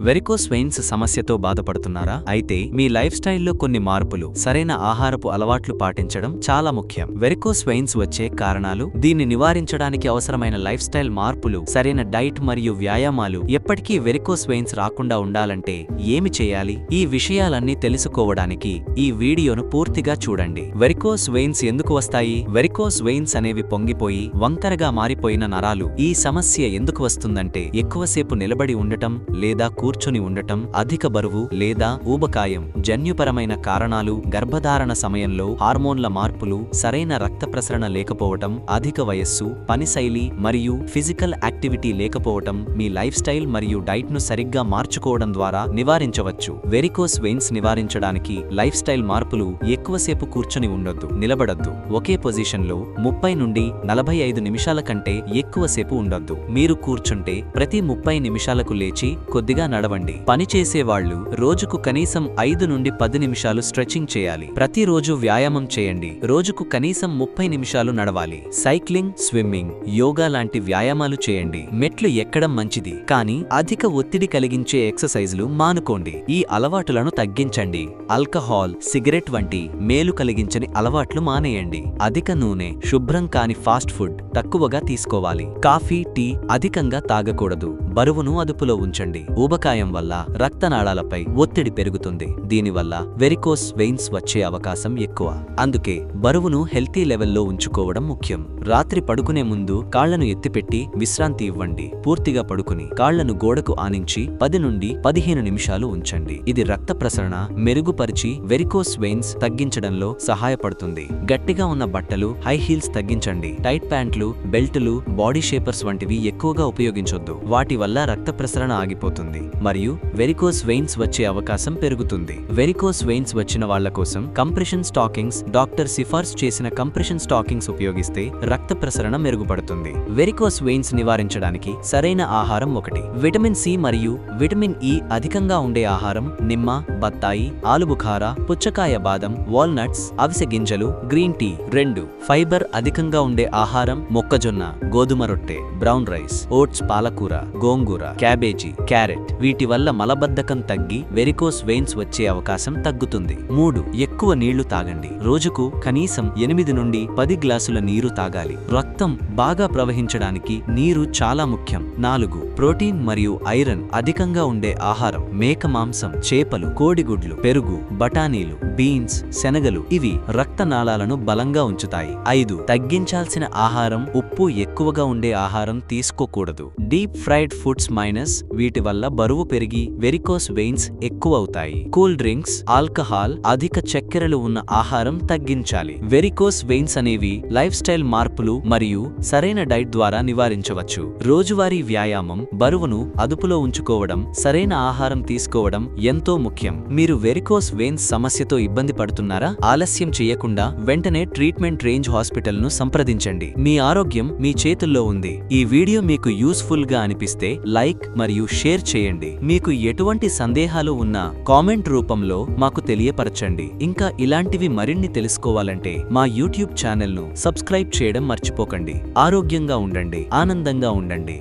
Varicose veins సమస్యతో బాధపడుతున్నారా? అయితే మీ లైఫ్ స్టైల్లో కొన్ని మార్పులు, సరైన ఆహారపు అలవాట్లు పాటించడం చాలా ముఖ్యం. వెరికోస్ వెయిన్స్ వచ్చే కారణాలు, దీన్ని నివారించడానికి అవసరమైన లైఫ్ స్టైల్ మార్పులు, సరైన డైట్ మరియు వ్యాయామాలు. ఎప్పటికీ వెరికోస్ వెయిన్స్ రాకుండా ఉండాలంటే ఏమి చేయాలి? ఈ విషయాలన్నీ తెలుసుకోవడానికి ఈ వీడియోను పూర్తిగా చూడండి. వెరికోస్ వెయిన్స్ ఎందుకు వస్తాయి? వెరికోస్ వెయిన్స్ అనేవి పొంగిపోయి వంకరగా మారిపోయిన నరాలు. ఈ సమస్య ఎందుకు వస్తుందంటే ఎక్కువసేపు నిలబడి ఉండటం లేదా కూర్చొని ఉండటం, అధిక బరువు లేదా ఊబకాయం, జన్యుపరమైన కారణాలు, గర్భధారణ సమయంలో హార్మోన్ల మార్పులు, సరైన రక్త ప్రసరణ లేకపోవటం, అధిక వయస్సు, పనిశైలి మరియు ఫిజికల్ యాక్టివిటీ లేకపోవటం. మీ లైఫ్ స్టైల్ మరియు డైట్ ను సరిగ్గా మార్చుకోవడం ద్వారా నివారించవచ్చు. వెరికోస్ వెయిన్స్ నివారించడానికి లైఫ్ స్టైల్ మార్పులు: ఎక్కువసేపు కూర్చొని ఉండొద్దు, నిలబడొద్దు. ఒకే పొజిషన్లో 30 నుండి 45 నిమిషాల కంటే ఎక్కువసేపు ఉండొద్దు. మీరు కూర్చుంటే ప్రతి 30 నిమిషాలకు లేచి కొద్దిగా నడవండి. పనిచేసేవాళ్లు రోజుకు కనీసం 5 నుండి 10 నిమిషాలు స్ట్రెచింగ్ చేయాలి. ప్రతిరోజు వ్యాయామం చేయండి. రోజుకు కనీసం 30 నిమిషాలు నడవాలి. సైక్లింగ్, స్విమ్మింగ్, యోగా లాంటి వ్యాయామాలు చేయండి. మెట్లు ఎక్కడం మంచిది, కానీ అధిక ఒత్తిడి కలిగించే ఎక్సర్సైజులు మానుకోండి. ఈ అలవాటులను తగ్గించండి. ఆల్కహాల్, సిగరెట్ వంటి మేలు కలిగించని అలవాట్లు మానేయండి. అధిక నూనె, శుభ్రం కాని ఫాస్ట్ ఫుడ్ తక్కువగా తీసుకోవాలి. కాఫీ, టీ అధికంగా తాగకూడదు. బరువును అదుపులో ఉంచండి. ఊబకాయం వల్ల రక్తనాళాలపై ఒత్తిడి పెరుగుతుంది. దీనివల్ల వెరికోస్ వెయిన్స్ వచ్చే అవకాశం ఎక్కువ. అందుకే బరువును హెల్తీ లెవెల్లో ఉంచుకోవడం ముఖ్యం. రాత్రి పడుకునే ముందు కాళ్లను ఎత్తిపెట్టి విశ్రాంతి ఇవ్వండి. పూర్తిగా పడుకుని కాళ్లను గోడకు ఆనించి 10 నుండి 15 నిమిషాలు ఉంచండి. ఇది రక్త ప్రసరణ మెరుగుపరిచి వెరికోస్ వెయిన్స్ తగ్గించడంలో సహాయపడుతుంది. గట్టిగా ఉన్న బట్టలు, హై హీల్స్ తగ్గించండి. టైట్ ప్యాంట్లు, బెల్టులు, బాడీ షేపర్స్ వంటివి ఎక్కువగా ఉపయోగించొద్దు. వాటి వల్ల రక్త ప్రసరణ ఆగిపోతుంది మరియు వెరికోస్ వెయిన్స్ వచ్చే అవకాశం పెరుగుతుంది. వెరికోస్ వెయిన్స్ వచ్చిన వాళ్ల కోసం కంప్రెషన్ స్టాకింగ్స్, డాక్టర్ సిఫార్సు చేసిన కంప్రెషన్ స్టాకింగ్స్ ఉపయోగిస్తే రక్త ప్రసరణ మెరుగుపడుతుంది. వెరికోస్ వెయిన్స్ నివారించడానికి సరైన ఆహారం: 1. విటమిన్ సి మరియు విటమిన్ ఇ అధికంగా ఉండే ఆహారం: నిమ్మ, బత్తాయి, ఆలుబుఖారా, పుచ్చకాయ, బాదం, వాల్నట్స్, అవిసె గింజలు, గ్రీన్ టీ. 2. ఫైబర్ అధికంగా ఉండే ఆహారం: మొక్కజొన్న, గోధుమ రొట్టె, బ్రౌన్ రైస్, ఓట్స్, పాలకూర, గోంగూర, క్యాబేజీ, క్యారెట్. వీటి వల్ల మలబద్ధకం తగ్గి వెరికోస్ వెయిన్స్ వచ్చే అవకాశం తగ్గుతుంది. 3. ఎక్కువ నీళ్లు తాగండి. రోజుకు కనీసం 8 నుండి 10 గ్లాసుల నీరు తాగాలి. రక్తం బాగా ప్రవహించడానికి నీరు చాలా ముఖ్యం. 4. ప్రోటీన్ మరియు ఐరన్ అధికంగా ఉండే ఆహారం: మేక మాంసం, చేపలు, కోడిగుడ్లు, పెరుగు, బఠానీలు, బీన్స్, శనగలు. ఇవి రక్తనాళాలను బలంగా ఉంచుతాయి. 5. తగ్గించాల్సిన ఆహారం: ఉప్పు ఎక్కువగా ఉండే ఆహారం తీసుకోకూడదు. Deep fried foods minus. వీటి వల్ల బరువు పెరిగి వెరికోస్ వెయిన్స్ ఎక్కువ అవుతాయి. కూల్ డ్రింక్స్, ఆల్కహాల్, అధిక చక్కెరలు ఉన్న ఆహారం తగ్గించాలి. వెరికోస్ వెయిన్స్ అనేవి లైఫ్ స్టైల్ మార్పులు మరియు సరైన డైట్ ద్వారా నివారించవచ్చు. రోజువారీ వ్యాయామం, బరువును అదుపులో ఉంచుకోవడం, సరైన ఆహారం తీసుకోవడం ఎంతో ముఖ్యం. మీరు వెరికోస్ వెయిన్స్ సమస్యతో ఇబ్బంది పడుతున్నారా? ఆలస్యం చేయకుండా వెంటనే ట్రీట్మెంట్ రేంజ్ హాస్పిటల్ను సంప్రదించండి. మీ ఆరోగ్యం మీ చేతుల్లో ఉంది. ఈ వీడియో మీకు యూస్ఫుల్ గా అనిపిస్తే లైక్ మరియు షేర్ చేయండి. మీకు ఎటువంటి సందేహాలు ఉన్నా కామెంట్ రూపంలో మాకు తెలియపరచండి. ఇంకా ఇలాంటివి మరిన్ని తెలుసుకోవాలంటే మా యూట్యూబ్ ఛానల్ను సబ్స్క్రైబ్ చేయడం మర్చిపోకండి. ఆరోగ్యంగా ఉండండి, ఆనందంగా ఉండండి.